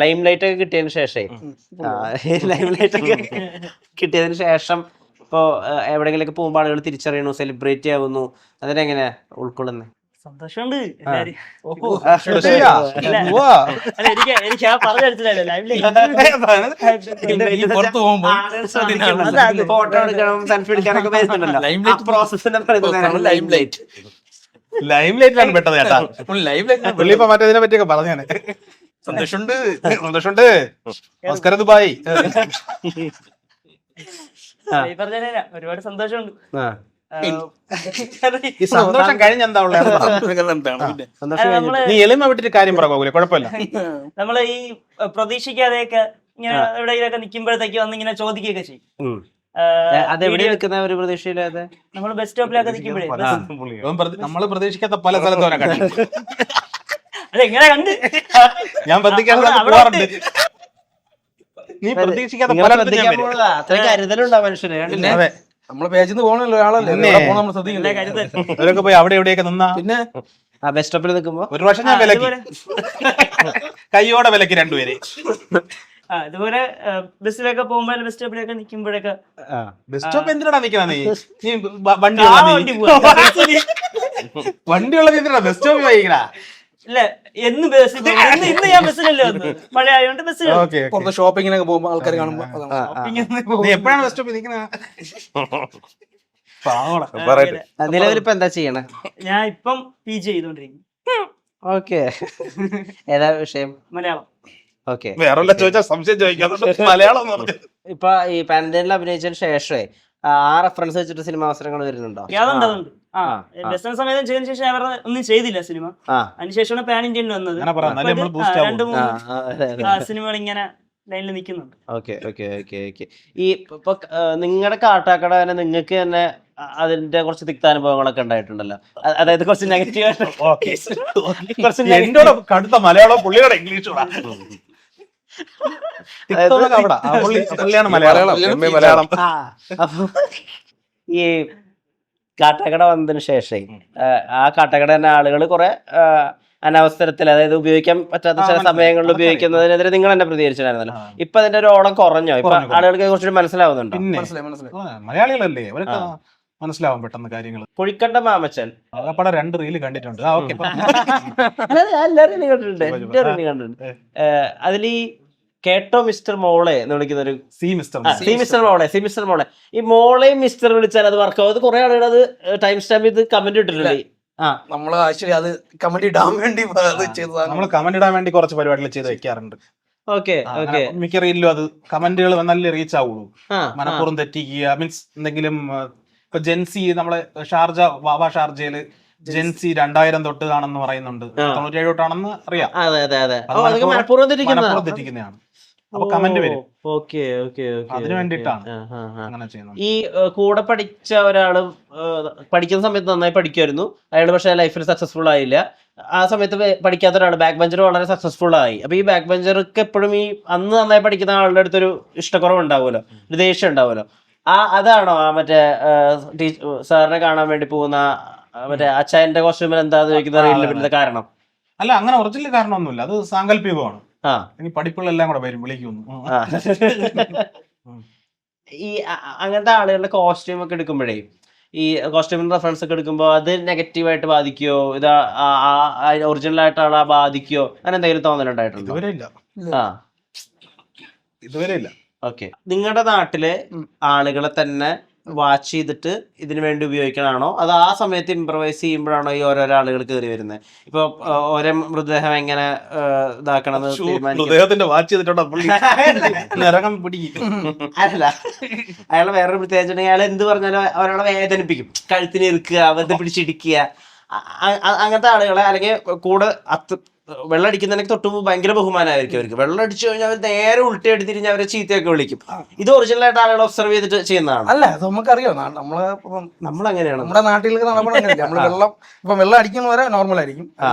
Lime light ഒക്കെ കിട്ടിയതിന് ശേഷമേ ലൈം ലൈറ്റ് ഒക്കെ കിട്ടിയതിന് ശേഷം ഇപ്പോ എവിടെയെങ്കിലൊക്കെ പോകുമ്പോൾ ആളുകൾ തിരിച്ചറിയണു, സെലിബ്രേറ്റ് ആവുന്നു, അതിനെങ്ങനെയാ ഉൾക്കൊള്ളുന്നത്? സന്തോഷമുണ്ട്. എനിക്ക് ആ ഫോട്ടോ എടുക്കണം, സെൽഫി എടുക്കാനൊക്കെ വരുന്നുണ്ടല്ലോ. ലൈം ലൈറ്റിലാണ് പെട്ടത് ചേട്ടാ. പുള്ളിപ്പോ മറ്റേതിനെ പറ്റിയൊക്കെ പറഞ്ഞാണ്. സന്തോഷമുണ്ട്, സന്തോഷമുണ്ട്. നമസ്കാരം ദുബായ്. ഒരുപാട് സന്തോഷമുണ്ട്. ഈ സന്തോഷം കഴിഞ്ഞെന്താ ഉള്ളത്? നീ എളിമ വിട്ടിട്ട് കാര്യം പറയാ, കുഴപ്പമില്ല. നമ്മള് ഈ പ്രതീക്ഷിക്കാതെയൊക്കെ ഇങ്ങനെ എവിടെയെങ്കിലൊക്കെ നിക്കുമ്പോഴത്തേക്ക് വന്ന് ഇങ്ങനെ ചോദിക്കുകയൊക്കെ ചെയ്യും. അതെവിടെ നിൽക്കുന്ന ഒരു പ്രതീക്ഷയില്ലാതെ നമ്മള് ബസ് സ്റ്റോപ്പിലൊക്കെ നിൽക്കുമ്പോഴേ നമ്മള് പ്രതീക്ഷിക്കാത്ത പല സ്ഥലത്തോടെ കണ്ടു. അതെങ്ങനെ കണ്ട് ഞാൻ പ്രതീക്ഷിക്കാതെ പോവാറുണ്ട്. നീ പ്രതീക്ഷിക്കാത്ത പല അത്രയും കരുതലുണ്ടാവും മനുഷ്യന്. അതെ, നമ്മളെ പേജിൽ നിന്ന് പോകണല്ലോ ആളല്ലേ, നമ്മൾ ശ്രദ്ധിക്കില്ല. അവരൊക്കെ പോയി അവിടെ എവിടെയൊക്കെ നിന്നാ പിന്നെ ബസ് സ്റ്റോപ്പിൽ നിൽക്കുമ്പോ ഒരു വർഷം ഞാൻ വിലക്കി, കയ്യോടെ വിലക്കി രണ്ടുപേരെ. ഇതുപോലെ ബസ്സിലൊക്കെ പോകുമ്പോ ബസ് സ്റ്റോപ്പിലൊക്കെ നിൽക്കുമ്പോഴൊക്കെ ബസ് സ്റ്റോപ്പ് എന്തിനാ നിൽക്കുന്ന? നീ വണ്ടിയുള്ള എന്തിനാ ബസ് സ്റ്റോപ്പിൽ വൈകിക്കണ? ഇല്ല, എന്ന് ബസ് ഇന്ന് ഞാൻ ബസ്സിലല്ലേ വന്നത്, മഴ ആയതുകൊണ്ട് ബസ്സിൽ പുറത്ത് ഷോപ്പിങ്ങിനൊക്കെ പോകുമ്പോ ആൾക്കാർ കാണുമ്പോ നീ എപ്പോഴാണ് ബസ് സ്റ്റോപ്പിൽ നിൽക്കുന്നത്? നിലവിലിപ്പോ എന്താ ചെയ്യണേ? ഞാൻ ഇപ്പം PG ചെയ്തോണ്ടിരിക്കുന്നു. ഓക്കെ, ഏതാ വിഷയം? മലയാളം. ഓക്കെ, വേറെ ചോദിച്ചാൽ സംശയം ചോദിക്കാം, മലയാളം. ഇപ്പൊ ഈ പാൻഡേനിൽ അഭിനയിച്ചതിന് ശേഷമേ ആ റെഫറൻസ് വെച്ചിട്ട് സിനിമ അവസരങ്ങൾ വരുന്നുണ്ടോ? അതുണ്ട്. ബിസിനസ് സമയത്ത് ചെയ്തതിനു ശേഷം അവർ ഒന്നും ചെയ്തില്ല സിനിമ. അതിനുശേഷമാണ് പാൻ ഇന്ത്യയിൽ വന്നത്. 2-3 സിനിമകൾ ഇങ്ങനെ ലൈനിൽ നിൽക്കുന്നുണ്ട്. Okay okay okay okay. ഈ ഇപ്പൊ നിങ്ങളുടെ കാട്ടാക്കട തന്നെ നിങ്ങൾക്ക് തന്നെ അതിന്റെ കുറച്ച് തിക്താനുഭവങ്ങളൊക്കെ ഉണ്ടായിട്ടുണ്ടല്ലോ, അതായത് കുറച്ച് നെഗറ്റീവ്, എന്നോട് കടുത്ത മലയാളം, പുള്ളിയുടെ ഇംഗ്ലീഷ്. മലയാളം. അപ്പൊ ഈ കാട്ടാക്കട വന്നതിന് ശേഷം ആ കാട്ടാക്കട തന്നെ ആളുകൾ കുറെ അനവസരത്തിൽ, അതായത് ഉപയോഗിക്കാൻ പറ്റാത്ത ചില സമയങ്ങളിൽ ഉപയോഗിക്കുന്നതിനെതിരെ നിങ്ങൾ തന്നെ പ്രതികരിച്ചിട്ടുണ്ടായിരുന്നല്ലോ. ഇപ്പൊ അതിന്റെ ഒരു ഓളം കുറഞ്ഞോ? ഇപ്പൊ ആളുകൾക്ക് കുറച്ചുകൂടി മനസ്സിലാവുന്നുണ്ടോ? മലയാളികളല്ലേ, അവർക്ക് മനസ്സിലാവും പെട്ടെന്ന് കാര്യങ്ങൾ. കുഴിക്കണ്ട മാമച്ചൻ പടം 2 റീല് കണ്ടിട്ടുണ്ട്. എല്ലാവരും കണ്ടിട്ടുണ്ട്. അതിൽ ഈ കേട്ടോ മിസ്റ്റർ മോളെ എന്ന് വിളിക്കുന്ന ഒരു സി മിസ്റ്റർ മോളെ, ഈ മോളെയും മിസ്റ്റർ വിളിച്ചാൽ അത് വർക്കാവും. അത് കുറെ ആളുകൾ അത് ടൈം സ്റ്റാമ്പ് ചെയ്ത് കമന്റ് ഇട്ടിട്ടുണ്ട്. നമ്മള് ആക്ച്വലി അത് കമന്റ് ഇടാൻ വേണ്ടി നമ്മള് കമന്റ് ഇടാൻ വേണ്ടി കുറച്ച് പരിപാടികൾ ചെയ്ത് വെക്കാറുണ്ട്. മിക്ക റീലിലും അത് കമന്റുകൾ നല്ല റീച്ച് ആവുള്ളൂ. മനഃപൂർവ്വം തെറ്റിക്കുക, മീൻസ് എന്തെങ്കിലും ഇപ്പൊ ജെൻസി, നമ്മളെ ഷാർജ വാവ ഷാർജയില് ജെൻസി 2000 തൊട്ട് ആണെന്ന് പറയുന്നുണ്ട്, 97 തൊട്ടാണെന്ന് അറിയാം. മനഃപൂർവ്വം തെറ്റിക്കുന്നതാണ്. അപ്പൊ കമന്റ് വരും. അതിന് വേണ്ടിട്ടാണ് അങ്ങനെ ചെയ്യുന്നത്. ഈ കൂടെ പഠിച്ച ഒരാള് പഠിക്കുന്ന സമയത്ത് നന്നായി പഠിക്കുമായിരുന്നു, അയാൾ പക്ഷെ ലൈഫിൽ സക്സസ്ഫുൾ ആയില്ല. ആ സമയത്ത് പഠിക്കാത്ത ഒരാൾ ബാക്ക് ബെഞ്ചർ വളരെ സക്സസ്ഫുൾ ആയി. അപ്പൊ ഈ ബാക്ക് ബെഞ്ചർക്ക് എപ്പോഴും ഈ അന്ന് നന്നായി പഠിക്കുന്ന ആളുടെ അടുത്തൊരു ഇഷ്ടക്കുറവ് ഉണ്ടാവുമല്ലോ, ഒരു ദേഷ്യം ഉണ്ടാവുമല്ലോ. അതാണോ ആ മറ്റേ സാറിനെ കാണാൻ വേണ്ടി പോകുന്ന മറ്റേ അച്ചായന്റെ കോസ്റ്റ്യൂമിൽ എന്താന്ന് ചോദിക്കുന്ന കാരണം? അല്ല, അങ്ങനെ ഒറിജിനൽ കാരണമൊന്നുമില്ല, അത് സാങ്കല്പികമാണ്. ഇനി പഠിപ്പുകളെല്ലാം കൂടെ വരും, വിളിക്കുന്നു. ഈ അങ്ങനത്തെ ആളുകളുടെ കോസ്റ്റ്യൂം ഒക്കെ എടുക്കുമ്പോഴേ, ഈ കോസ്റ്റ്യൂമിന്റെ റെഫറൻസ് ഒക്കെ എടുക്കുമ്പോൾ അത് നെഗറ്റീവായിട്ട് ബാധിക്കോ, ഇത് ഒറിജിനൽ ആയിട്ടാണ് ബാധിക്കോ, അങ്ങനെ എന്തെങ്കിലും തോന്നലുണ്ടായിട്ടുണ്ടോ? ഇതുവരെ ഇല്ല. ഓക്കെ, നിങ്ങളുടെ നാട്ടിലെ ആളുകളെ തന്നെ വാച്ച് ചെയ്തിട്ട് ഇതിനു വേണ്ടി ഉപയോഗിക്കണാണോ, അത് ആ സമയത്ത് ഇംപ്രവൈസ് ചെയ്യുമ്പോഴാണോ ഈ ഓരോരോ ആളുകൾ കയറി വരുന്നത്? ഇപ്പൊ ഓരോ മൃതദേഹം എങ്ങനെ ഇതാക്കണമെന്ന് അല്ല, അയാളെ വേറൊരു പ്രത്യേകിച്ച് അയാൾ എന്ത് പറഞ്ഞാലും ഒരാളെ വേദനിപ്പിക്കും, കഴുത്തിന് ഇറുക്കുക, അവരുടെ പിടിച്ചിടിക്കുക, അങ്ങനത്തെ ആളുകളെ, അല്ലെങ്കിൽ കൂടെ വെള്ളം അടിക്കുന്നതിനൊക്കെ തൊട്ട് ഭയങ്കര ബഹുമാനമായിരിക്കും അവർക്ക്. വെള്ളം അടിച്ചു കഴിഞ്ഞാൽ അവർ നേരെ ഉൾട്ടയായിട്ട് തിരിഞ്ഞ് അവരെ ചീത്തയൊക്കെ വിളിക്കും. ഇത് ഒറിജിനൽ ആയിട്ട് ആളുകൾ ഒബ്സർവ് ചെയ്തിട്ട് ചെയ്യുന്നതാണ്. അല്ല, അത് നമുക്കറിയാം. നമ്മളങ്ങനെയാണ്, നമ്മുടെ നാട്ടിലൊക്കെ നടക്കുന്നത്. നമ്മള് വെള്ളം അടിക്കുന്നവരെ നോർമൽ ആയിരിക്കും,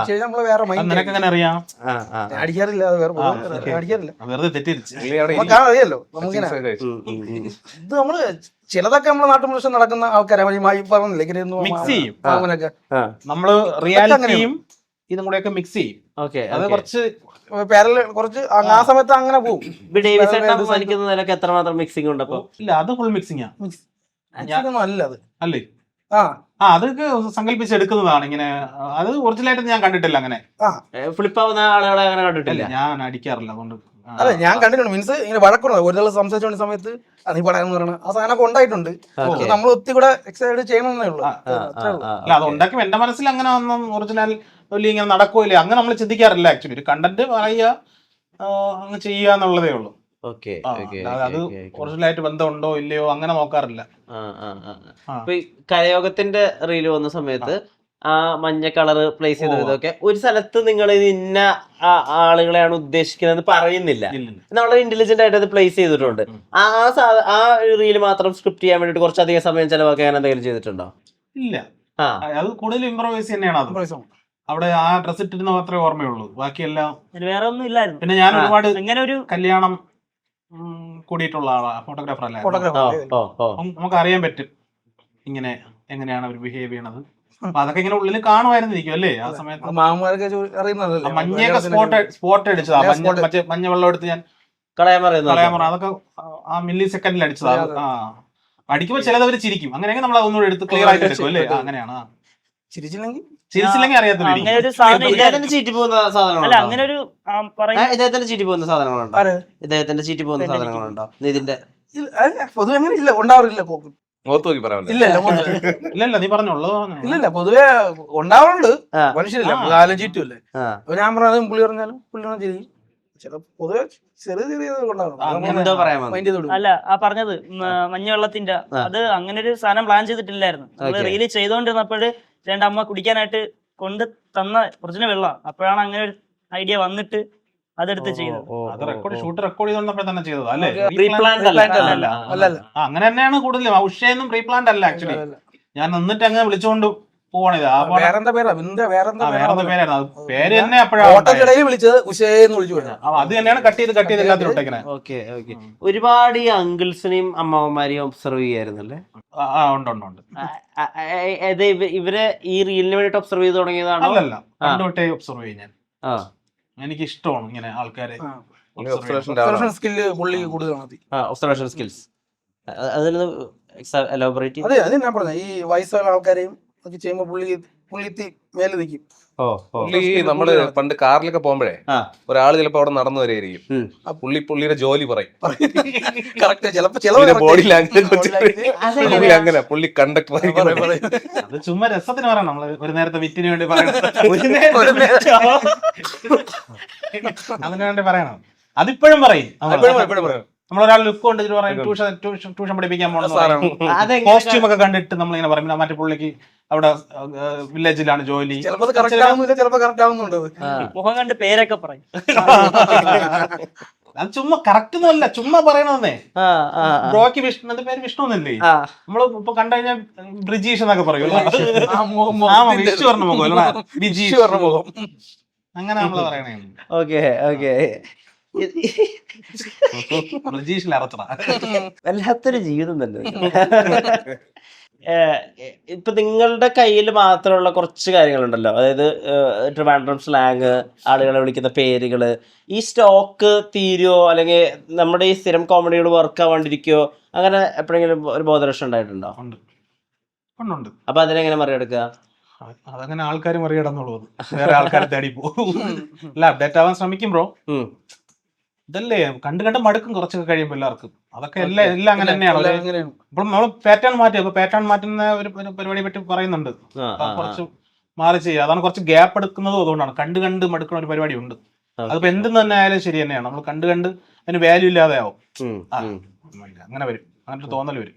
നമ്മള് വേറെ അടിക്കാറില്ല, അത് വേറെ അടിക്കാറില്ല, അറിയാലോ നമുക്കിങ്ങനെ. ഇത് നമ്മള് ചിലതൊക്കെ നമ്മുടെ നാട്ടു പ്രദേശം നടക്കുന്ന ആൾക്കാരെ പറഞ്ഞില്ലേ, മിക്സ് ചെയ്യും. നമ്മള് റിയാലിറ്റിയും ഇതും കൂടെയൊക്കെ മിക്സ് ചെയ്യും. ഓക്കെ അത് കുറച്ച് പാരലൽ കുറച്ച് ആ സമയത്ത് അങ്ങനെ പോകും. വലിക്കുന്നതിലൊക്കെ എത്രമാത്രം മിക്സിംഗ് ഉണ്ട് അപ്പൊ? ഇല്ല, അത് ഫുൾ മിക്സിംഗ് അല്ല അത് അല്ലേ? ആ അതൊക്കെ സങ്കല്പിച്ചെടുക്കുന്നതാണ് ഇങ്ങനെ. അത് ഒറിജിനലായിട്ട് ഞാൻ കണ്ടിട്ടില്ല അങ്ങനെ. ഫ്ലിപ്പ് ആവുന്ന ആളുകളെ അങ്ങനെ കണ്ടിട്ടില്ല. ഞാൻ അടിക്കാറില്ല, അതുകൊണ്ട്. അതെ, ഞാൻ കണ്ടിട്ടുണ്ട്. മീൻസ് ഇങ്ങനെ വഴക്കുണ്ട് ഒരു ദിവസം സംസാരിച്ചുകൊണ്ട സമയത്ത് നീ പറയാന്ന് പറയണ ആ സാധനമൊക്കെ ഉണ്ടായിട്ടുണ്ട്. നമ്മൾ ഒത്തി കൂടെ എക്സൈഡ് ചെയ്യണമെന്നേ ഉള്ളൂ. അല്ല, അത് ഉണ്ടാക്കി എന്റെ മനസ്സിൽ അങ്ങനെ ഒന്നും ഒറിജിനൽ വലിയ ഇങ്ങനെ നടക്കൂല അങ്ങനെ നമ്മൾ ചിന്തിക്കാറില്ല. ആക്ച്വലി ഒരു കണ്ടന്റ് പറയുക, അങ്ങ് ചെയ്യുക എന്നുള്ളതേ ഉള്ളൂ. അത് ഒറിജിനലായിട്ട് ബന്ധമുണ്ടോ ഇല്ലയോ അങ്ങനെ നോക്കാറില്ല. കരയോഗത്തിന്റെ റീല് വന്ന സമയത്ത് ആ മഞ്ഞ കളർ പ്ലേസ് ചെയ്ത വിധമൊക്കെ ഒരു സ്ഥലത്ത് നിങ്ങൾ ഇന്ന ആളുകളെയാണ് ഉദ്ദേശിക്കുന്നത് പറയുന്നില്ല. വളരെ ഇന്റലിജന്റ് ആയിട്ട് അത് പ്ലേസ് ചെയ്തിട്ടുണ്ട്. ആ റീല് മാത്രം സ്ക്രിപ്റ്റ് ചെയ്യാൻ വേണ്ടിട്ട് കുറച്ചധികം സമയം ചെലവാക്കാൻ എന്തെങ്കിലും ചെയ്തിട്ടുണ്ടോ? ഇല്ല, അത് കൂടുതൽ ഇംപ്രവൈസ് തന്നെയാണ്. അത് അവിടെ ആ ഡ്രസ് ഇട്ടിരുന്ന മാത്രമേ ഓർമ്മയുള്ളൂ, ബാക്കിയെല്ലാം വേറെ ഒന്നും ഇല്ലായിരുന്നു. പിന്നെ ഞാൻ ഒരുപാട് ഇങ്ങനെ ഒരു കല്യാണം കൂടിയിട്ടുള്ള ആളാണ്, ഫോട്ടോഗ്രാഫർ അല്ല. നമുക്ക് അറിയാൻ പറ്റും ഇങ്ങനെ എങ്ങനെയാണ് അവർ ബിഹേവ് ചെയ്യണത്. അപ്പൊ അതൊക്കെ ഇങ്ങനെ ഉള്ളിൽ കാണുമായിരുന്നിരിക്കും അല്ലേ ആ സമയത്ത്. മാമന്മാരൊക്കെ അറിയുന്നതല്ലേ. മഞ്ഞയൊക്കെ സ്പോട്ട് അടിച്ചതാ, മഞ്ഞ വെള്ളം എടുത്ത് ഞാൻ കളയാൻ പറഞ്ഞു. അതൊക്കെ ആ മില്ലി സെക്കൻഡിൽ അടിച്ചതാ. അടിക്കുമ്പോൾ ചിലതവര് ചിരിക്കും, അങ്ങനെയൊക്കെ നമ്മൾ അതൊന്നുകൂടെ എടുത്ത് ക്ലിയർ ആയിട്ട് എടുക്കും അല്ലേ. അങ്ങനെയാണ്. ചിരിച്ചില്ലെങ്കിൽ അറിയാത്തില്ല. അങ്ങനെ ഒരു സാധനം ഇദ്ദേഹത്തിന്റെ ചീറ്റി പോകുന്ന സാധനങ്ങളുണ്ടോ? അങ്ങനെ ഒരു ഇദ്ദേഹത്തിന്റെ ചീറ്റി പോകുന്ന സാധനങ്ങളുണ്ടോ? ഇദ്ദേഹത്തിന്റെ ചീറ്റി പോകുന്ന സാധനങ്ങളുണ്ടോ? ഇതിന്റെ പൊതുവെ അങ്ങനെ ഇല്ല, ഉണ്ടാവാറില്ല. ഇല്ലല്ല, നീ പറഞ്ഞോളൂ. ഇല്ല, പൊതുവെ ഉണ്ടാവാറുണ്ട്. മനുഷ്യരില്ല, കാലം ചീറ്റുമല്ലേ. ഞാൻ പറഞ്ഞാലും പുള്ളി പറഞ്ഞാലും പുള്ളി ചിരിക്കും. പൊതുവെ ചെറിയ ചെറിയ അല്ല, ആ പറഞ്ഞത് മഞ്ഞവെള്ളത്തിന്റെ അത് അങ്ങനെ ഒരു സാധനം പ്ലാൻ ചെയ്തിട്ടില്ലായിരുന്നു. റീല് ചെയ്തോണ്ടിരുന്നപ്പോഴ് രണ്ടമ്മ കുടിക്കാനായിട്ട് കൊണ്ട് തന്ന ഒറിജിനൽ വെള്ളം. അപ്പോഴാണ് അങ്ങനെ ഒരു ഐഡിയ വന്നിട്ട് അതെടുത്ത് ചെയ്തത്. ഷൂട്ട് റെക്കോർഡ് ചെയ്തോണ്ടപ്പോൾ തന്നെ ചെയ്തത് അല്ലേ? അല്ല, അങ്ങനെ തന്നെയാണ് കൂടുതലും. ഉഷയൊന്നും പ്രീ പ്ലാൻഡ് അല്ല ആക്ച്വലി. ഞാൻ നിന്നിട്ട് അങ്ങനെ വിളിച്ചുകൊണ്ട് പോവാണിത്. വേറെന്താ പേരായിരുന്നു, പേര് തന്നെ അപ്പോഴാണ് വിളിച്ചത് ഉഷയെന്ന് വിളിച്ചു. അത് തന്നെയാണ് കട്ട് ചെയ്ത് എല്ലാത്തിനും. ഒരുപാട് ഈ അങ്കിൾസിനെയും അമ്മാവന്മാരെയും ഒബ്സർവ് ചെയ്യായിരുന്നല്ലേ? ഉണ്ട്. ഇവരെ ഈ റീലിന് വേണ്ടിട്ട് ഒബ്സർവ് ചെയ്ത് തുടങ്ങിയതാണോ? അല്ല, പണ്ടോട്ടേ ഒബ്സർവ് ചെയ്യും ഞാൻ. എനിക്ക് ഇഷ്ടമാണ് ഇങ്ങനെ ആൾക്കാരെ. ഒബ്സർവേഷൻ സ്കിൽസ് അതിന് എലോബറേറ്റ്. അതെ, അത് ഞാൻ പറഞ്ഞ ഈ വയസ്സുള്ള ആൾക്കാരെയും ഒക്കെ ചെയ്യുമ്പോ പുള്ളി മേലെ നിൽക്കും. നമ്മള് പണ്ട് കാറിലൊക്കെ പോകുമ്പോഴേ ഒരാള് ചിലപ്പോ അവിടെ നടന്നു വരെയായിരിക്കും. പുള്ളിയുടെ ജോലി പറയും. ബോഡി ലാംഗ്വേജ് അങ്ങനെ പുള്ളി കണ്ടക്ടർ അത് ചുമ്മാ രസത്തിന് പറയണം. നമ്മള് ഒരു നേരത്തെ വിറ്റിന് വേണ്ടി പറയണം, അതിനു വേണ്ടി പറയണം. അതിപ്പോഴും പറയും. നമ്മളൊരാൾ ലുക്ക് കൊണ്ട് ട്യൂഷൻ പഠിപ്പിക്കാൻ പോകണം, കോസ്റ്റ്യൂം ഒക്കെ കണ്ടിട്ട് നമ്മളിങ്ങനെ പറയും മറ്റേ പുള്ളിക്ക് അവിടെ വില്ലേജിലാണ് ജോലി. മുഖം കണ്ട് പേരൊക്കെ പറയും. അത് ചുമ്മാ കറക്റ്റ് ഒന്നുമല്ല, ചുമ്മാ പറയണമെന്നേ. ബ്രോക്ക് വിഷ്ണു, എന്റെ പേര് വിഷ്ണു എന്നല്ലേ? നമ്മള് ഇപ്പൊ കണ്ടുകഴിഞ്ഞാൽ ബ്രിജീഷ് എന്നൊക്കെ പറയും. വിഷു പറഞ്ഞ മുഖം, ബിജീഷ് പറഞ്ഞ മുഖം, അങ്ങനെ നമ്മള് പറയണേ. വല്ലാത്തൊരു ജീവിതം തന്നെ. ഇപ്പൊ നിങ്ങളുടെ കയ്യിൽ മാത്രമുള്ള കുറച്ച് കാര്യങ്ങളുണ്ടല്ലോ, അതായത് ട്രിവാൻഡ്രം സ്ലാങ്, ആളുകളെ വിളിക്കുന്ന പേരുകള്, ഈ സ്റ്റോക്ക് തീരുവോ അല്ലെങ്കിൽ നമ്മുടെ ഈ സ്ഥിരം കോമഡികൾ വർക്ക് ആവാണ്ടിരിക്കോ, അങ്ങനെ എപ്പോഴെങ്കിലും ഒരു ബോധരക്ഷം ഉണ്ടായിട്ടുണ്ടോ? അപ്പൊ അതിനെങ്ങനെ മറികടക്കുക? അതങ്ങനെ ആൾക്കാർ മറികടന്നുള്ളത്, വേറെ ആൾക്കാരെ തേടി പോകും. അല്ല, അപ്ഡേറ്റ് ആവാൻ ശ്രമിക്കും ബ്രോ. ഇതല്ലേ കണ്ട് മടുക്കും കുറച്ചൊക്കെ കഴിയുമ്പോൾ എല്ലാവർക്കും. അതൊക്കെ എല്ലാം അങ്ങനെ തന്നെയാണ്. ഇപ്പം നമ്മൾ പാറ്റേൺ മാറ്റി, അപ്പൊ പാറ്റേൺ മാറ്റുന്ന ഒരു പരിപാടിയെ പറ്റി പറയുന്നുണ്ട്. കുറച്ച് മാറി ചെയ്യുക, അതാണ് കുറച്ച് ഗ്യാപ്പ് എടുക്കുന്നതും അതുകൊണ്ടാണ്. കണ്ട് മടുക്കുന്ന ഒരു പരിപാടി ഉണ്ട്. അതിപ്പോ എന്തെന്ന് തന്നെ ആയാലും ശരി തന്നെയാണ്. നമ്മൾ കണ്ട് അതിന് വാല്യൂ ഇല്ലാതെ ആവും. അങ്ങനെ വരും, അങ്ങനെ തോന്നൽ വരും.